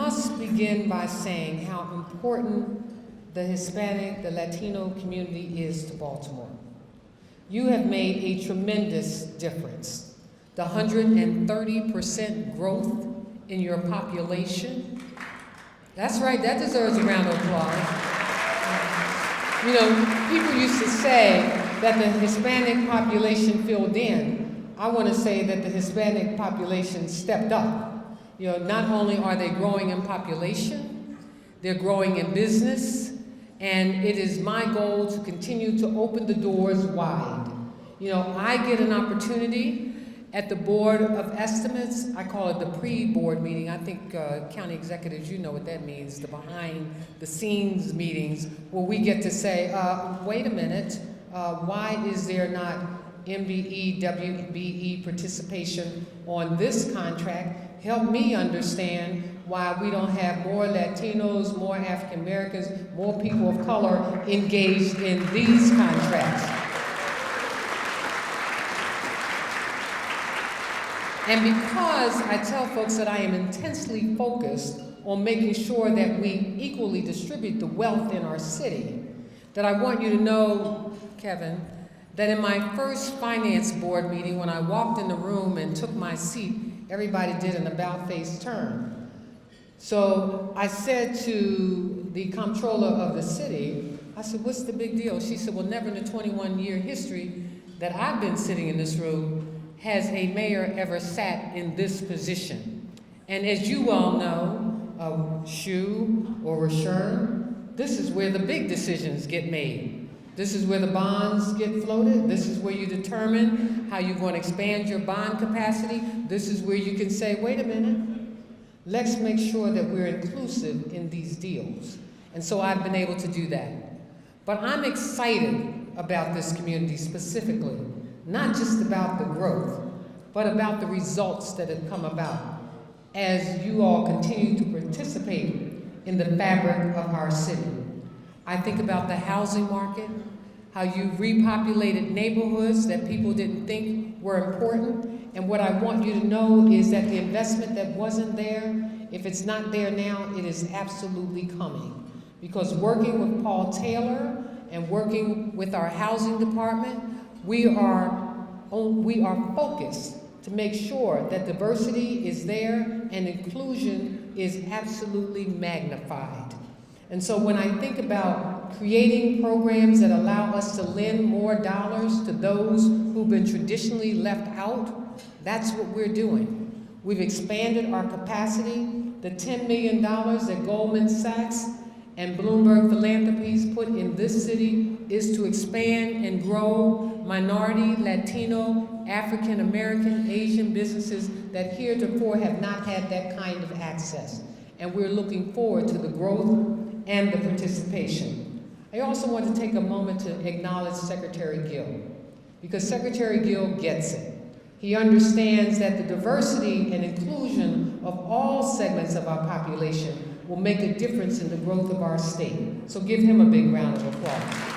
must begin by saying how important the Hispanic, the Latino community is to Baltimore. You have made a tremendous difference. The 130% growth in your population, that's right, that deserves a round of applause. You know, people used to say that the Hispanic population filled in. I want to say that the Hispanic population stepped up. You know, not only are they growing in population, they're growing in business, and it is my goal to continue to open the doors wide. You know, I get an opportunity at the Board of Estimates. I call it the pre-board meeting. I think county executives, you know what that means, the behind-the-scenes meetings, where we get to say, wait a minute, why is there not MBE, WBE participation on this contract? Help me understand why we don't have more Latinos, more African Americans, more people of color engaged in these contracts. And because I tell folks that I am intensely focused on making sure that we equally distribute the wealth in our city, that I want you to know, Kevin, that in my first finance board meeting, when I walked in the room and took my seat, everybody did an about-face turn. So I said to the comptroller of the city, I said, what's the big deal? She said, well, never in the 21-year history that I've been sitting in this room has a mayor ever sat in this position. And as you all know, Shu or Rashern, this is where the big decisions get made. This is where the bonds get floated. This is where you determine how you're going to expand your bond capacity. This is where you can say, wait a minute, let's make sure that we're inclusive in these deals. And so I've been able to do that. But I'm excited about this community specifically, not just about the growth, but about the results that have come about as you all continue to participate in the fabric of our city. I think about the housing market, how you repopulated neighborhoods that people didn't think were important. And what I want you to know is that the investment that wasn't there, if it's not there now, it is absolutely coming. Because working with Paul Taylor and working with our housing department, we are focused to make sure that diversity is there and inclusion is absolutely magnified. And so when I think about creating programs that allow us to lend more dollars to those who've been traditionally left out, that's what we're doing. We've expanded our capacity. The $10 million that Goldman Sachs and Bloomberg Philanthropies put in this city is to expand and grow minority, Latino, African American, Asian businesses that heretofore have not had that kind of access. And we're looking forward to the growth and the participation. I also want to take a moment to acknowledge Secretary Gill, because Secretary Gill gets it. He understands that the diversity and inclusion of all segments of our population will make a difference in the growth of our state. So give him a big round of applause.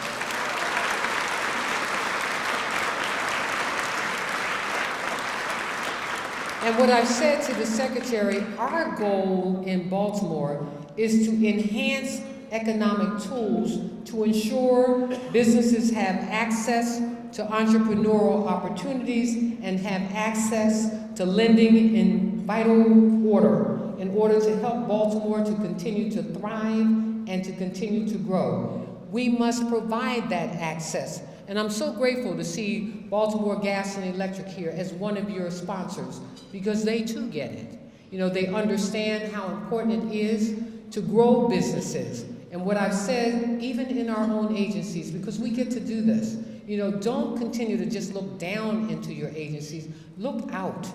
And what I've said to the Secretary, our goal in Baltimore is to enhance economic tools to ensure businesses have access to entrepreneurial opportunities and have access to lending in vital order in order to help Baltimore to continue to thrive and to continue to grow. We must provide that access. And I'm so grateful to see Baltimore Gas and Electric here as one of your sponsors, because they too get it. You know, they understand how important it is to grow businesses. And what I've said, even in our own agencies, because we get to do this, you know, don't continue to just look down into your agencies. Look out.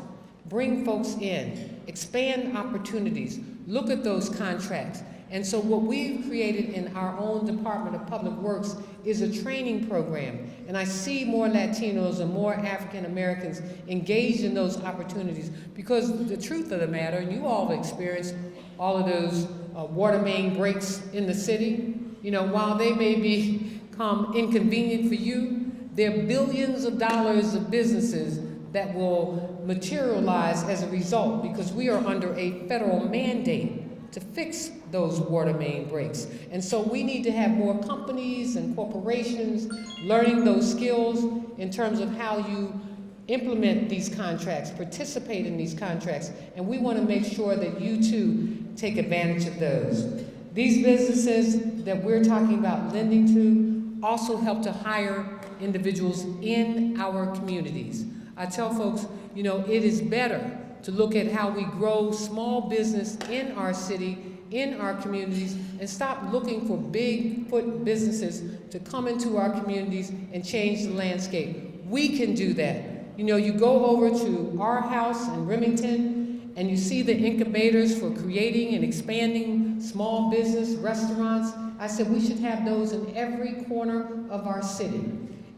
Bring folks in. Expand opportunities. Look at those contracts. And so what we've created in our own Department of Public Works is a training program. And I see more Latinos and more African Americans engaged in those opportunities, because the truth of the matter, and you all have experienced all of those water main breaks in the city, you know, while they may become inconvenient for you, there are billions of dollars of businesses that will materialize as a result, because we are under a federal mandate to fix those water main breaks. And so we need to have more companies and corporations learning those skills in terms of how you implement these contracts, participate in these contracts, and we want to make sure that you too take advantage of those. These businesses that we're talking about lending to also help to hire individuals in our communities. I tell folks, you know, it is better to look at how we grow small business in our city, in our communities, and stop looking for big foot businesses to come into our communities and change the landscape. We can do that. You know, you go over to our house in Remington and you see the incubators for creating and expanding small business restaurants. I said we should have those in every corner of our city.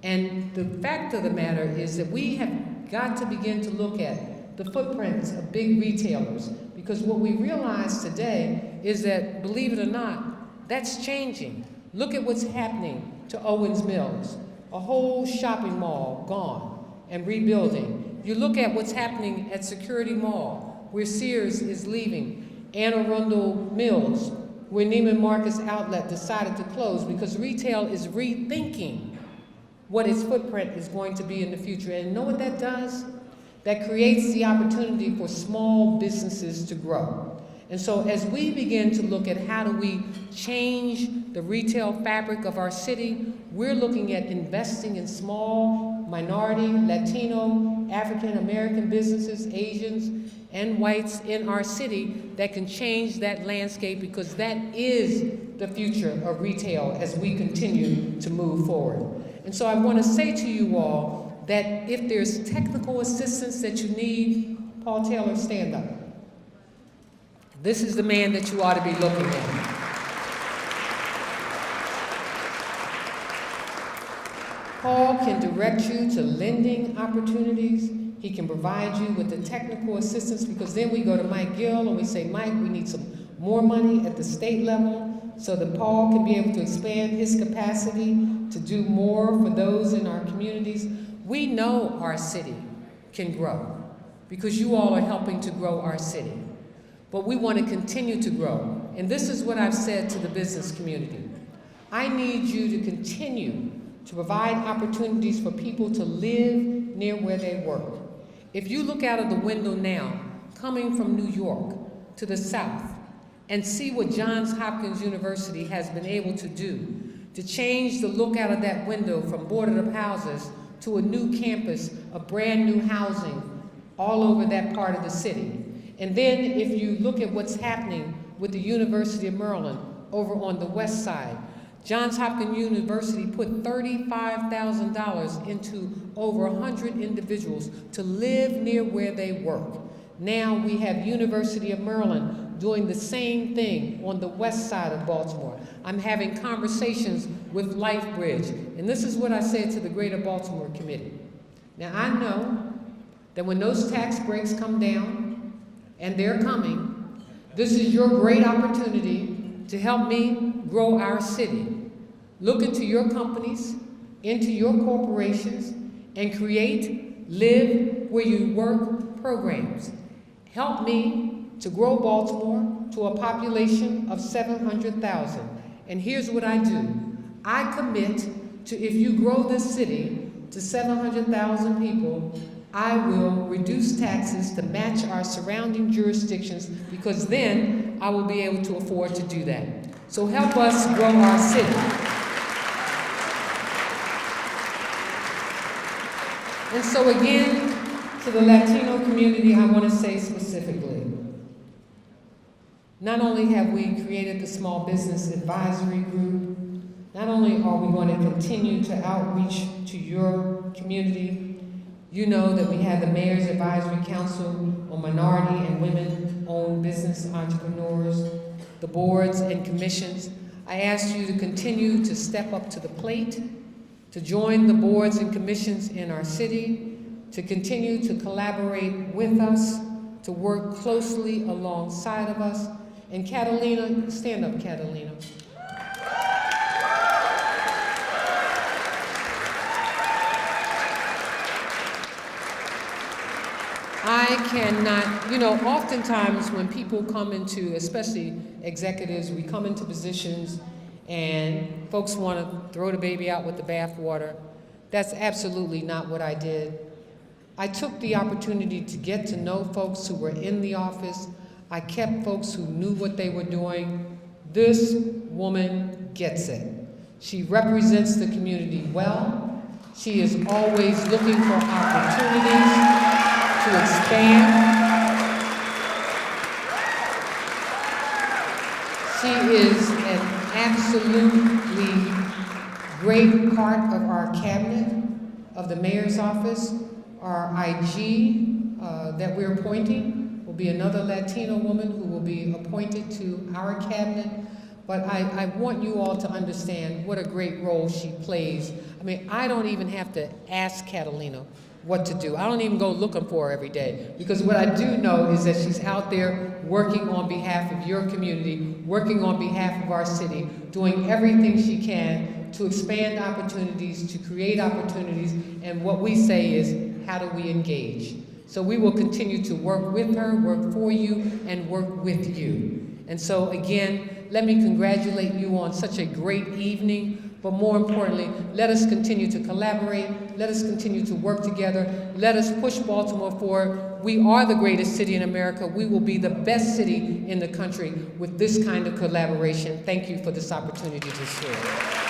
And the fact of the matter is that we have got to begin to look at the footprints of big retailers, because what we realize today is that, believe it or not, that's changing. Look at what's happening to Owens Mills, a whole shopping mall gone and rebuilding. You look at what's happening at Security Mall, where Sears is leaving, Anne Arundel Mills, where Neiman Marcus Outlet decided to close because retail is rethinking what its footprint is going to be in the future. And you know what that does? That creates the opportunity for small businesses to grow. And so as we begin to look at how do we change the retail fabric of our city, we're looking at investing in small, minority, Latino, African American businesses, Asians, and whites in our city that can change that landscape, because that is the future of retail as we continue to move forward. And so I want to say to you all that if there's technical assistance that you need, Paul Taylor, stand up. This is the man that you ought to be looking at. Paul can direct you to lending opportunities. He can provide you with the technical assistance, because then we go to Mike Gill and we say, Mike, we need some more money at the state level so that Paul can be able to expand his capacity to do more for those in our communities. We know our city can grow because you all are helping to grow our city. But we want to continue to grow. And this is what I've said to the business community. I need you to continue to provide opportunities for people to live near where they work. If you look out of the window now, coming from New York to the south, and see what Johns Hopkins University has been able to do to change the look out of that window from boarded up houses to a new campus of brand new housing all over that part of the city. And then if you look at what's happening with the University of Maryland over on the west side, Johns Hopkins University put $35,000 into over 100 individuals to live near where they work. Now we have University of Maryland doing the same thing on the west side of Baltimore. I'm having conversations with LifeBridge, and this is what I said to the Greater Baltimore Committee. Now I know that when those tax breaks come down, and they're coming, this is your great opportunity to help me grow our city. Look into your companies, into your corporations, and create live where you work programs. Help me to grow Baltimore to a population of 700,000. And here's what I do. I commit to, if you grow this city to 700,000 people, I will reduce taxes to match our surrounding jurisdictions, because then I will be able to afford to do that. So help us grow our city. And so again, to the Latino community, I want to say specifically, not only have we created the Small Business Advisory Group, not only are we going to continue to outreach to your community, you know that we have the Mayor's Advisory Council on minority and women-owned business entrepreneurs, the boards and commissions. I ask you to continue to step up to the plate, to join the boards and commissions in our city, to continue to collaborate with us, to work closely alongside of us. And Catalina, stand up, Catalina. I cannot, oftentimes when people come into, especially executives, we come into positions and folks want to throw the baby out with the bathwater. That's absolutely not what I did. I took the opportunity to get to know folks who were in the office. I kept folks who knew what they were doing. This woman gets it. She represents the community well. She is always looking for opportunities to expand. She is an absolutely great part of our cabinet, of the mayor's office. Our IG that we're appointing will be another Latino woman who will be appointed to our cabinet. But I want you all to understand what a great role she plays. I mean, I don't even have to ask Catalina what to do. I don't even go looking for her every day, because what I do know is that she's out there working on behalf of your community, working on behalf of our city, doing everything she can to expand opportunities, to create opportunities, and what we say is, how do we engage? So we will continue to work with her, work for you, and work with you. And so again, let me congratulate you on such a great evening. But more importantly, let us continue to collaborate. Let us continue to work together. Let us push Baltimore forward. We are the greatest city in America. We will be the best city in the country with this kind of collaboration. Thank you for this opportunity to share.